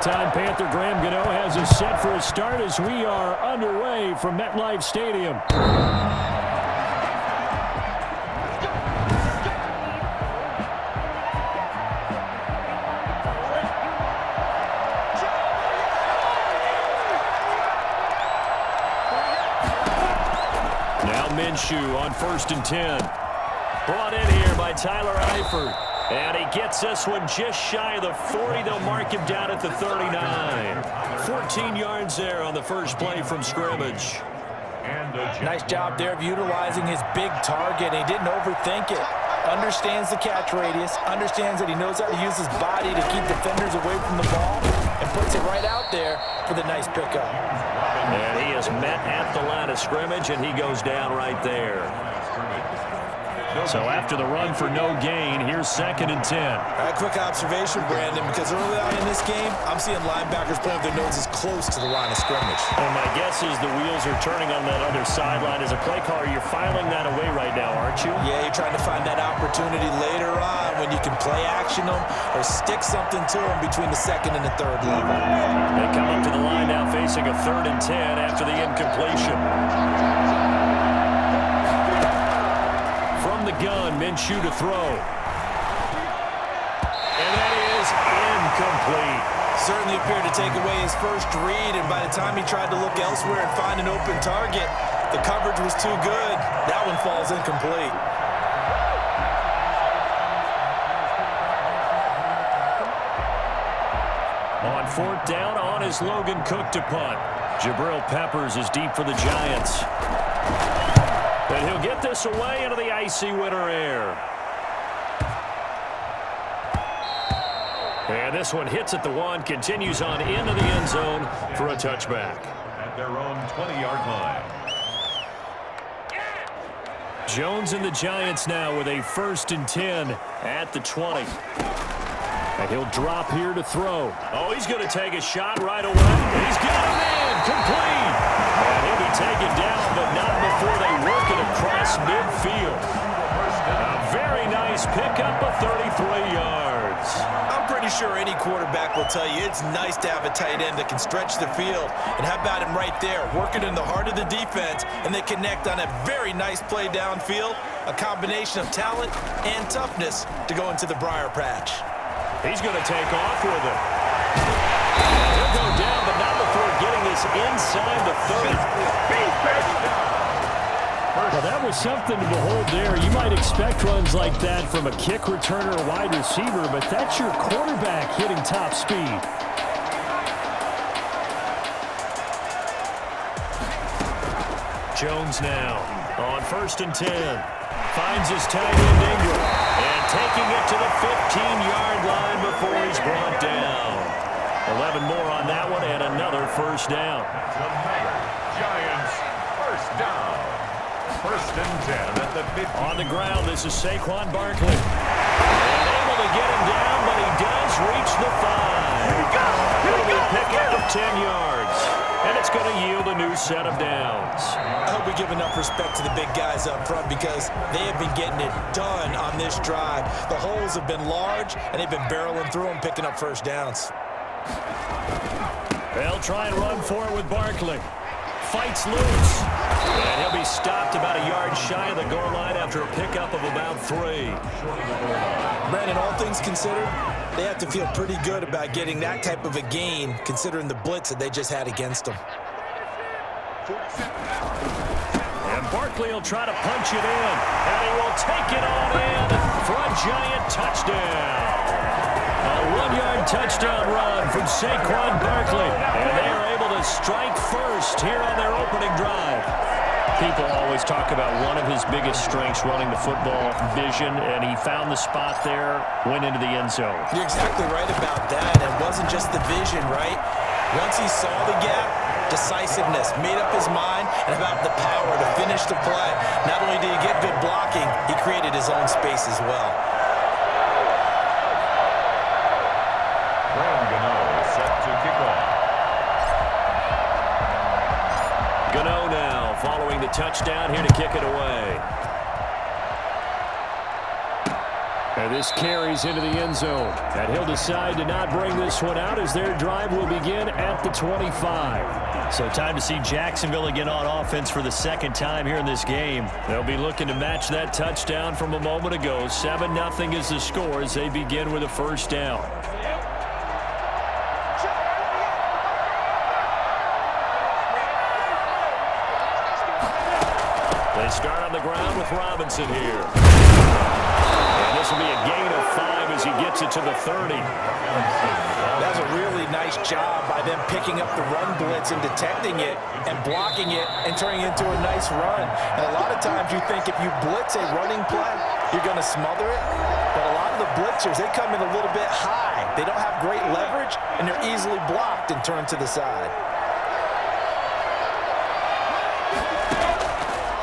Longtime Panther Graham Gano has us set for a start as we are underway from MetLife Stadium. Now Minshew on 1st and 10. Brought in here by Tyler Eifert. And he gets this one just shy of the 40. They'll mark him down at the 39. 14 yards there on the first play from scrimmage. Nice job there of utilizing his big target. He didn't overthink it. Understands the catch radius. Understands that he knows how to use his body to keep defenders away from the ball. And puts it right out there for the nice pickup. And he is met at the line of scrimmage, and he goes down right there. So after the run for no gain, here's 2nd and 10. A quick observation, Brandon, because early on in this game, I'm seeing linebackers playing with their noses close to the line of scrimmage. And my guess is the wheels are turning on that other sideline. As a play caller, you're filing that away right now, aren't you? Yeah, you're trying to find that opportunity later on when you can play action them or stick something to them between the 2nd and the 3rd level. They come up to the line now facing a 3rd and 10 after the incompletion. The gun, Minshew to throw. And that is incomplete. Certainly appeared to take away his first read, and by the time he tried to look elsewhere and find an open target, the coverage was too good. That one falls incomplete. On 4th down, on is Logan Cook to punt. Jabril Peppers is deep for the Giants. And he'll get this away into the icy winter air. And this one hits at the 1, continues on into the end zone for a touchback. At their own 20-yard line. Jones and the Giants now with a 1st and 10 at the 20. And he'll drop here to throw. Oh, he's going to take a shot right away. He's got a man complete. And he'll be taken down, but not before they work it across midfield. A very nice pickup of 33 yards. I'm pretty sure any quarterback will tell you it's nice to have a tight end that can stretch the field. And how about him right there, working in the heart of the defense, and they connect on a very nice play downfield, a combination of talent and toughness to go into the briar patch. He's going to take off with it. He'll go down, but not before getting this inside the 30. Well, that was something to behold there. You might expect runs like that from a kick returner or wide receiver, but that's your quarterback hitting top speed. Jones now on 1st and 10. Finds his tight end Ingram. And taking it to the 15-yard line before he's brought down. 11 more on that one and another 1st down. Giants, 1st down. 1st and 10 at the 15. On the ground, this is Saquon Barkley. And able to get him down, but he does reach the 5. Here we go. Pick up of 10 yards. And it's going to yield a new set of downs. I hope we give enough respect to the big guys up front because they have been getting it done on this drive. The holes have been large, and they've been barreling through them, picking up 1st downs. They'll try and run for it with Barkley. Fights loose. And he'll be stopped about a yard shy of the goal line after a pickup of about 3. Brandon, all things considered, they have to feel pretty good about getting that type of a gain, considering the blitz that they just had against them. And Barkley will try to punch it in. And he will take it on in for a Giant touchdown. A 1-yard touchdown run from Saquon Barkley. And they are able to strike first here on their opening drive. People always talk about one of his biggest strengths running the football, vision, and he found the spot there, went into the end zone. You're exactly right about that. It wasn't just the vision, right? Once he saw the gap, decisiveness, made up his mind, and about the power to finish the play. Not only did he get good blocking, he created his own space as well. Gano now following the touchdown here to kick it away. And this carries into the end zone. And he'll decide to not bring this one out as their drive will begin at the 25. So time to see Jacksonville again on offense for the second time here in this game. They'll be looking to match that touchdown from a moment ago. 7-0 is the score as they begin with a first down. They start on the ground with Robinson here. And this will be a gain of 5 as he gets it to the 30. That was a really nice job by them picking up the run blitz and detecting it and blocking it and turning it into a nice run. And a lot of times you think if you blitz a running play, you're going to smother it. But a lot of the blitzers, they come in a little bit high. They don't have great leverage, and they're easily blocked and turned to the side.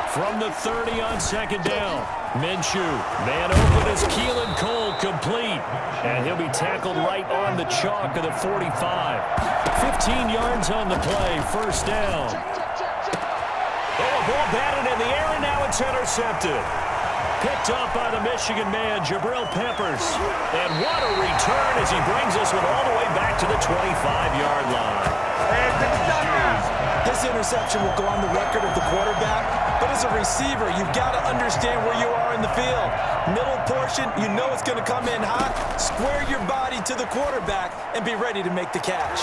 From the 30 on second down, Minshew, man open as Keelan Cole complete. And he'll be tackled right on the chalk of the 45. 15 yards on the play, first down. Oh, a ball batted in the air, and now it's intercepted. Picked up by the Michigan man, Jabril Peppers. And what a return as he brings us one all the way back to the 25-yard line. This interception will go on the record of the quarterback, but as a receiver, you've got to understand where you are in the field. Middle portion, you know it's going to come in hot. Square your body to the quarterback and be ready to make the catch.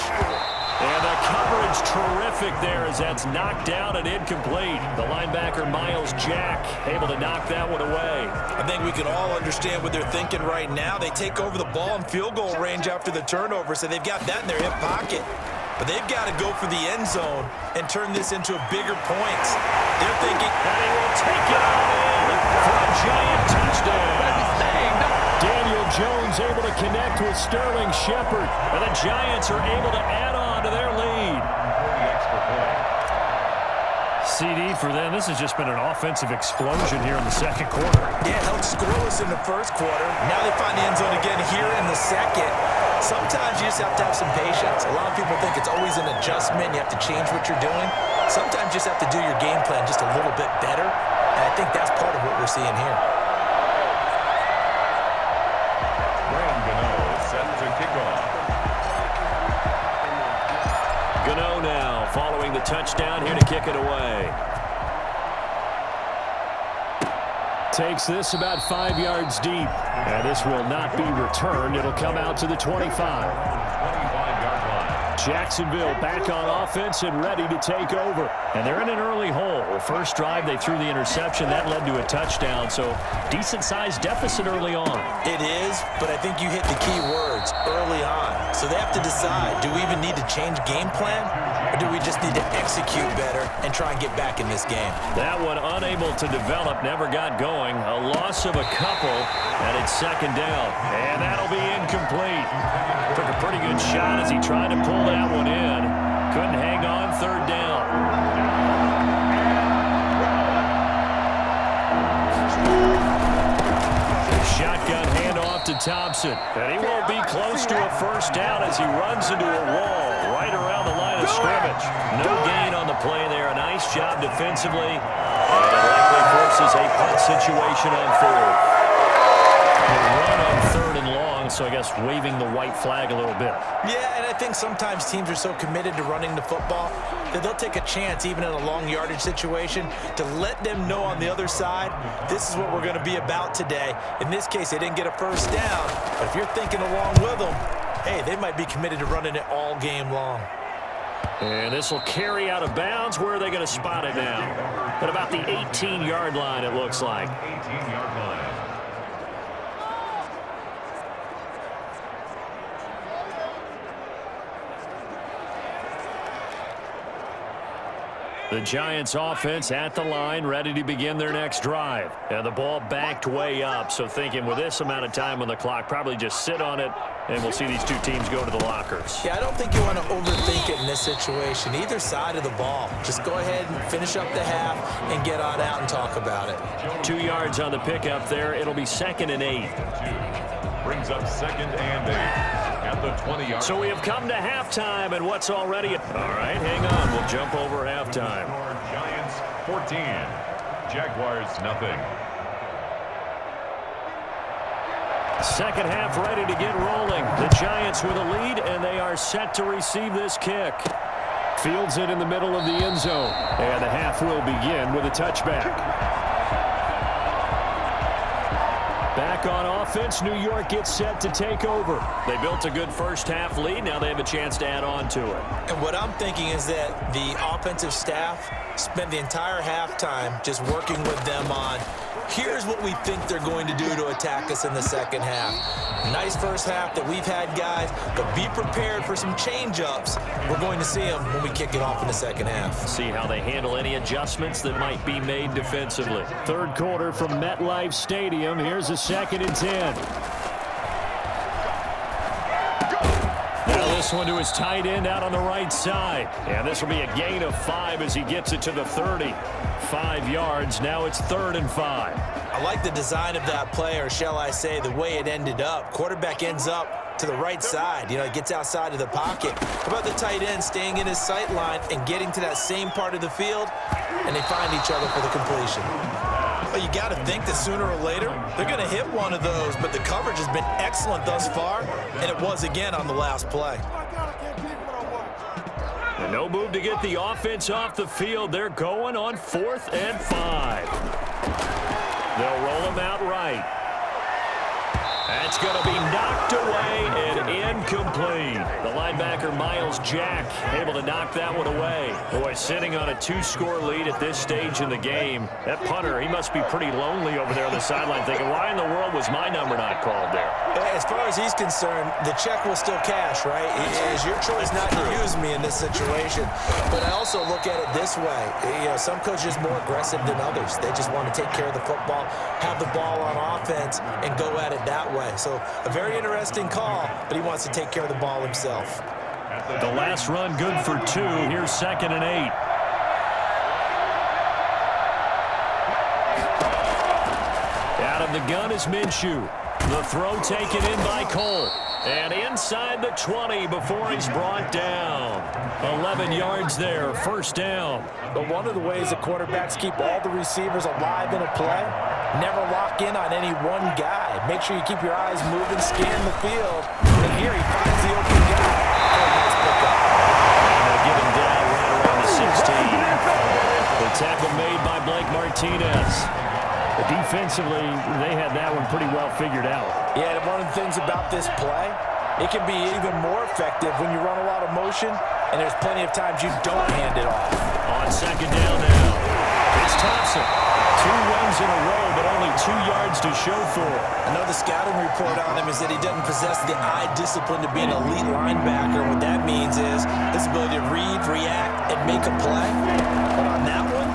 And the coverage terrific there as that's knocked down and incomplete. The linebacker, Miles Jack, able to knock that one away. I think we can all understand what they're thinking right now. They take over the ball in field goal range after the turnover, so they've got that in their hip pocket. But they've got to go for the end zone and turn this into bigger points. They're thinking, and he will take it on in for a Giant touchdown. Daniel Jones able to connect with Sterling Shepard, and the Giants are able to add on to their lead. CD for them. This has just been an offensive explosion here in the second quarter. Yeah, held scoreless in the first quarter. Now they find the end zone again here in the second. Sometimes you just have to have some patience. A lot of people think it's always an adjustment. You have to change what you're doing. Sometimes you just have to do your game plan just a little bit better. And I think that's part of what we're seeing here. Set to kick off. Gano now following the touchdown here to kick it away. Takes this about 5 yards deep. And this will not be returned. It'll come out to the 25. 25-yard line. Jacksonville back on offense and ready to take over. And they're in an early hole. First drive, they threw the interception. That led to a touchdown. So decent-sized deficit early on. It is, but I think you hit the key words early on. So they have to decide, do we even need to change game plan? Or do we just need to execute better and try and get back in this game? That one unable to develop, never got going. A loss of a couple, and it's second down. And that'll be incomplete. Took a pretty good shot as he tried to pull that one in. Couldn't hang on, third down. Shotgun handoff to Thompson. And he won't be close to a first down as he runs into a wall right around the line of scrimmage. No gain on the play there. A nice job defensively. And it likely forces a punt situation on fourth. The run on third and long, so I guess waving the white flag a little bit. Yeah, and I think sometimes teams are so committed to running the football that they'll take a chance, even in a long yardage situation, to let them know on the other side, this is what we're going to be about today. In this case, they didn't get a first down, but if you're thinking along with them, hey, they might be committed to running it all game long. And this will carry out of bounds. Where are they going to spot it now? At about the 18-yard line, it looks like. 18-yard line. The Giants offense at the line, ready to begin their next drive. And the ball backed way up, so thinking with this amount of time on the clock, probably just sit on it, and we'll see these two teams go to the lockers. Yeah, I don't think you want to overthink it in this situation. Either side of the ball. Just go ahead and finish up the half and get on out and talk about it. 2 yards on the pickup there. It'll be 2nd and 8. Brings up 2nd and 8. At the 20-yard. So we have come to halftime, and what's already... All right, hang on. We'll jump over halftime. Giants 14. Jaguars nothing. Second half ready to get rolling. The Giants with a lead, and they are set to receive this kick. Fields it in the middle of the end zone. And the half will begin with a touchback. Back on offense, New York gets set to take over. They built a good first half lead. Now they have a chance to add on to it. And what I'm thinking is that the offensive staff spent the entire halftime just working with them on, here's what we think they're going to do to attack us in the second half. Nice first half that we've had, guys, but be prepared for some change-ups. We're going to see them when we kick it off in the second half. See how they handle any adjustments that might be made defensively. Third quarter from MetLife Stadium. Here's a 2nd and 10. Now this one to his tight end out on the right side. And this will be a gain of 5 as he gets it to the 30. 5 yards. Now it's 3rd and 5. I like the design of that play, or shall I say the way it ended up. Quarterback ends up to the right side. You know, it gets outside of the pocket. How about the tight end staying in his sight line and getting to that same part of the field, and they find each other for the completion. Well, you got to think that sooner or later they're going to hit one of those, but the coverage has been excellent thus far, and it was again on the last play. And no move to get the offense off the field. They're going on 4th and 5. They'll roll him out right. That's going to be knocked away and incomplete. The linebacker, Miles Jack, able to knock that one away. Boy, sitting on a 2-score lead at this stage in the game. That punter, he must be pretty lonely over there on the sideline thinking, why in the world was my number not called there? As far as he's concerned, the check will still cash, right? It is your choice not to use me in this situation. But I also look at it this way. You know, some coaches are more aggressive than others. They just want to take care of the football, have the ball on offense, and go at it that way. So a very interesting call, but he wants to take care of the ball himself. The last run good for 2. Here's 2nd and 8. Out of the gun is Minshew. The throw taken in by Cole. And inside the 20 before he's brought down. 11 yards there, 1st down. But one of the ways the quarterbacks keep all the receivers alive in a play, never lock in on any one guy. Make sure you keep your eyes moving, scan the field. And here he finds the open guy. Nice pickup. And they get him down right around the 16. The tackle made by Blake Martinez. But defensively, they had that one pretty well figured out. Yeah, and one of the things about this play, it can be even more effective when you run a lot of motion, and there's plenty of times you don't hand it off. On 2nd down now, it's Thompson. 2 runs in a row, but only 2 yards to show for it. Another scouting report on him is that he doesn't possess the eye discipline to be an elite linebacker. What that means is his ability to read, react, and make a play. But on that one,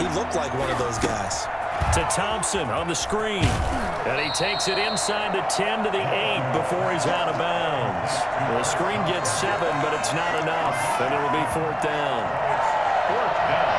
he looked like one of those guys. To Thompson on the screen. And he takes it inside the 10 to the 8 before he's out of bounds. The screen gets 7, but it's not enough. And it'll be 4th down. 4th down.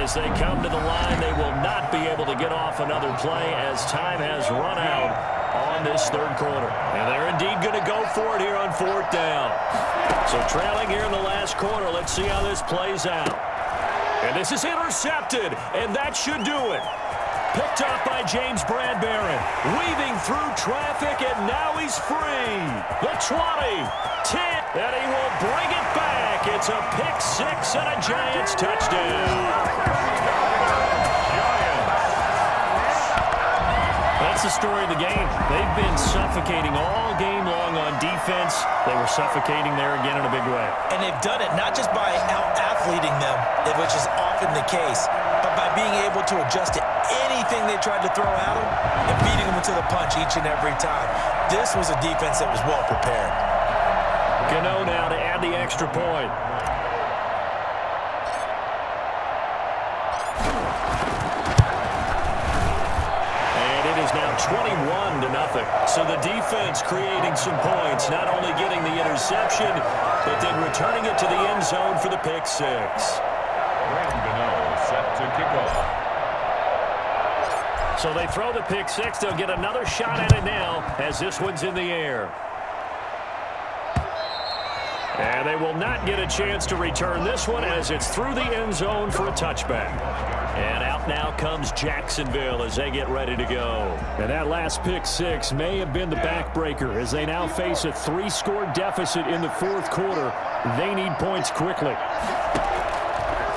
As they come to the line, they will not be able to get off another play as time has run out on this 3rd quarter. And they're indeed going to go for it here on 4th down. So trailing here in the last quarter, let's see how this plays out. And this is intercepted, and that should do it. Picked up by James Bradbury, weaving through traffic, and now he's free. The 20, 10, and he will bring it back. It's a pick 6 and a Giants touchdown. That's the story of the game. They've been suffocating all game long on defense. They were suffocating there again in a big way. And they've done it not just by out-athleting them, which is often the case, but by being able to adjust to anything they tried to throw at them and beating them to the punch each and every time. This was a defense that was well prepared. Gano now to add the extra point. It is now 21-0. So the defense creating some points, not only getting the interception, but then returning it to the end zone for the pick 6. Set to kick off. So they throw the pick six. They'll get another shot at it now as this one's in the air. And they will not get a chance to return this one as it's through the end zone for a touchback. And out now comes Jacksonville as they get ready to go. And that last pick six may have been the backbreaker as they now face a 3-score deficit in the fourth quarter. They need points quickly.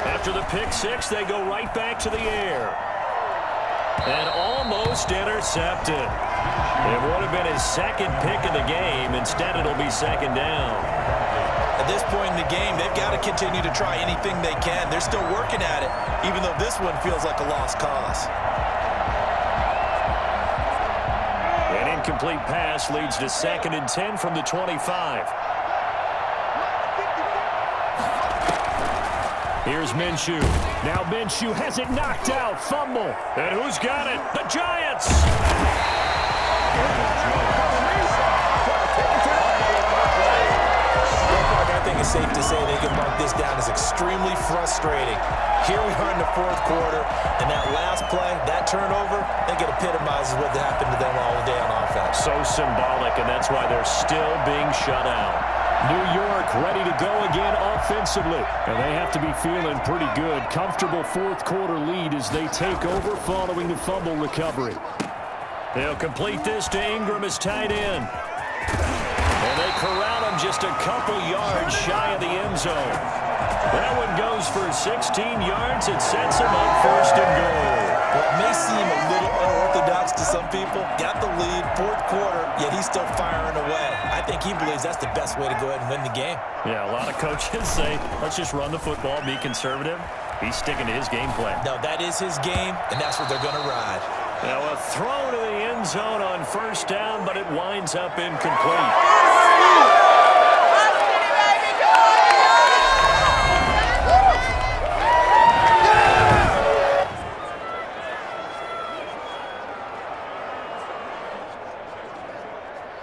After the pick six, they go right back to the air. And almost intercepted. It would have been his second pick of the game. Instead, it'll be second down. At this point in the game, they've got to continue to try anything they can. They're still working at it, even though this one feels like a lost cause. An incomplete pass leads to 2nd and 10 from the 25. Here's Minshew. Now Minshew has it knocked out. Fumble. And who's got it? The Giants. I think it's safe to say they can mark this down as extremely frustrating. Here we are in the fourth quarter, and that last play, that turnover, I think it epitomizes what happened to them all day on offense. So symbolic, and that's why they're still being shut out. New York ready to go again offensively, and they have to be feeling pretty good. Comfortable fourth quarter lead as they take over following the fumble recovery. They'll complete this to Ingram as tight end. And they corral him just a couple yards shy of the end zone. That one goes for 16 yards. It sets him up 1st and goal. Well, it may seem a little unorthodox to some people. Got the lead, fourth quarter, yet he's still firing away. I think he believes that's the best way to go ahead and win the game. Yeah, a lot of coaches say, let's just run the football, be conservative. He's sticking to his game plan. No, that is his game, and that's what they're going to ride. Now a throw to the end zone on 1st down, but it winds up incomplete.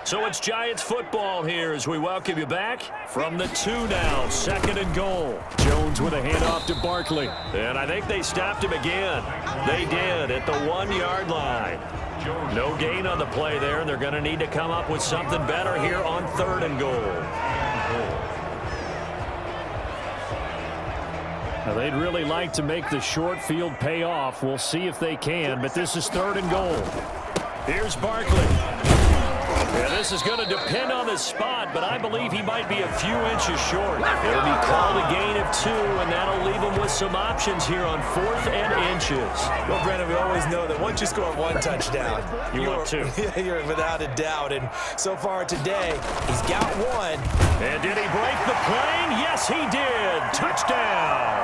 So it's Giants football here as we welcome you back from the 2 now, 2nd and goal. Jones with a handoff to Barkley. And I think they stopped him again. They did at the 1-yard line. No gain on the play there, and they're going to need to come up with something better here on 3rd and goal. Now they'd really like to make the short field pay off. We'll see if they can, but this is 3rd and goal. Here's Barkley. Yeah, this is going to depend on the spot, but I believe he might be a few inches short. It'll be called a gain of 2, and that'll leave him with some options here on 4th and inches. Well, Brandon, we always know that once you score 1 touchdown, you want 2. You're without a doubt, and so far today, he's got 1. And did he break the plane? Yes, he did. Touchdown.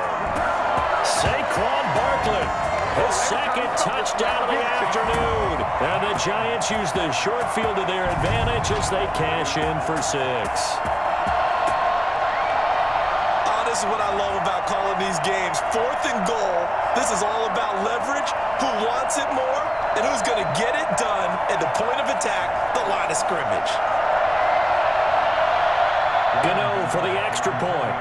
Saquon Barkley. His 2nd touchdown of the afternoon. And the Giants use the short field to their advantage as they cash in for 6. This is what I love about calling these games. 4th and goal. This is all about leverage, who wants it more, and who's going to get it done at the point of attack, the line of scrimmage. Gano for the extra point.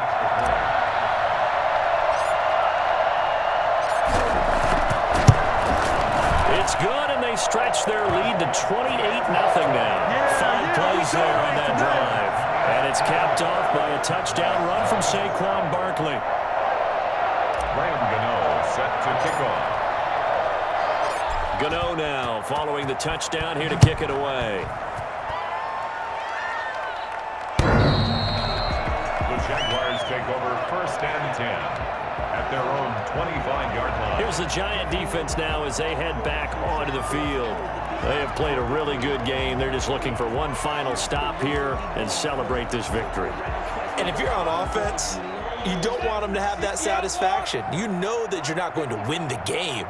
It's good, and they stretch their lead to 28-0 now. 5 plays there on that drive. And it's capped off by a touchdown run from Saquon Barkley. Gano set to kick off. Gano now following the touchdown here to kick it away. The Jaguars take over 1st and 10. At their own 25-yard line. Here's the Giant defense now as they head back onto the field. They have played a really good game. They're just looking for one final stop here and celebrate this victory. And if you're on offense, you don't want them to have that satisfaction. You know that you're not going to win the game,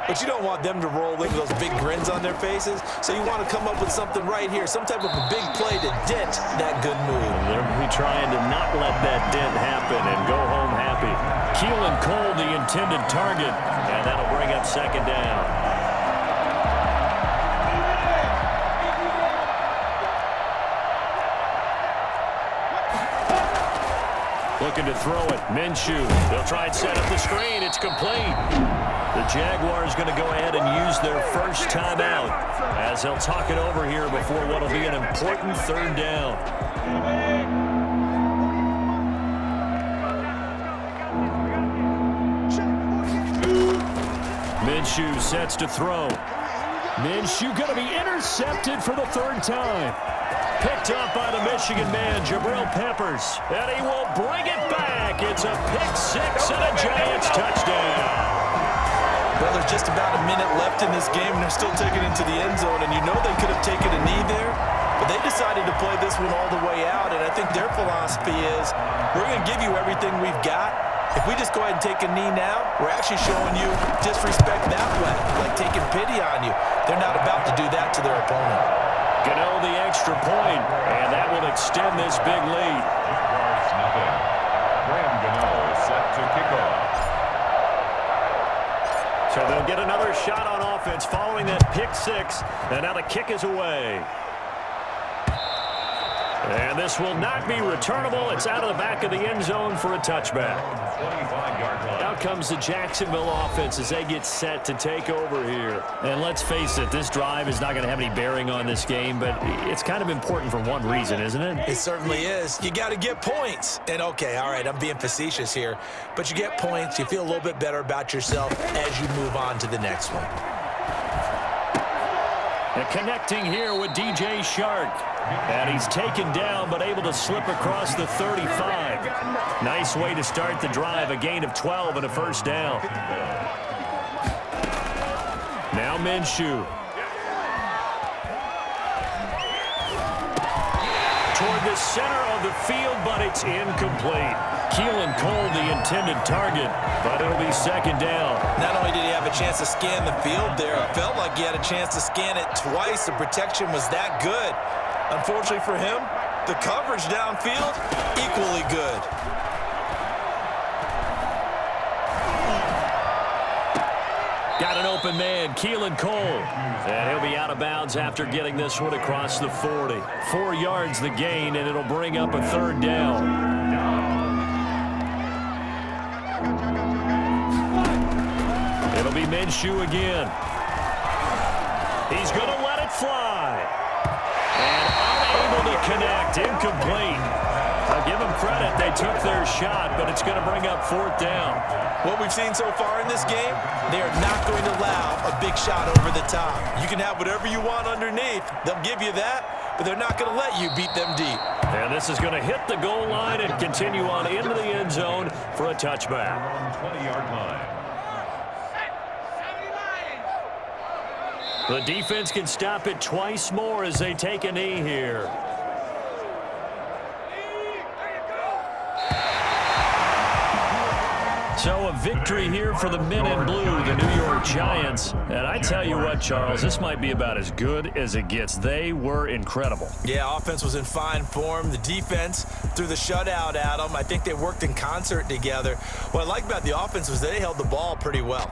but you don't want them to roll in with those big grins on their faces. So you want to come up with something right here, some type of a big play to dent that good move. They're trying to not let that dent happen and go home happy. Keelan Cole, the intended target, and that'll bring up 2nd down. Looking to throw it. Minshew. They'll try and set up the screen. It's complete. The Jaguars going to go ahead and use their first timeout as they'll talk it over here before what will be an important third down. Minshew sets to throw. Minshew going to be intercepted for the third time. Picked up by the Michigan man, Jabril Peppers. And he will bring it back. It's a pick six and a Giants touchdown. Well, there's just about a minute left in this game, and they're still taking it into the end zone. And you know they could have taken a knee there, but they decided to play this one all the way out. And I think their philosophy is, we're going to give you everything we've got. If we just go ahead and take a knee now, we're actually showing you disrespect that way, like taking pity on you. They're not about to do that to their opponent. Gano the extra point, and that will extend this big lead. Jaguars nothing. Graham Gano set to kick off. So they'll get another shot on offense following that pick six, and now the kick is away. And this will not be returnable. It's out of the back of the end zone for a touchback. 25-yard line. Out comes the Jacksonville offense as they get set to take over here. And let's face it, this drive is not going to have any bearing on this game, but it's kind of important for one reason, isn't it? It certainly is. You got to get points. And, okay, all right, I'm being facetious here, but you get points, you feel a little bit better about yourself as you move on to the next one. And connecting here with DJ Shark. And he's taken down, but able to slip across the 35. Nice way to start the drive, a gain of 12 and a first down. Now Minshew. Toward the center of the field, but it's incomplete. Keelan Cole, the intended target, but it'll be second down. Not only did he have a chance to scan the field there, it felt like he had a chance to scan it twice. The protection was that good. Unfortunately for him, the coverage downfield, equally good. Got an open man, Keelan Cole. And he'll be out of bounds after getting this one across the 40. 4 yards the gain, and it'll bring up a third down. It'll be Minshew again. He's going to let it fly. And unable to connect, incomplete. I'll give them credit, they took their shot, but it's going to bring up fourth down. What we've seen so far in this game, they are not going to allow a big shot over the top. You can have whatever you want underneath. They'll give you that, but they're not going to let you beat them deep. And this is going to hit the goal line and continue on into the end zone for a touchback. 20-yard line. The defense can stop it twice more as they take a knee here. So a victory here for the men in blue, the New York Giants. And I tell you what, Charles, this might be about as good as it gets. They were incredible. Yeah, offense was in fine form. The defense threw the shutout at them. I think they worked in concert together. What I like about the offense was they held the ball pretty well.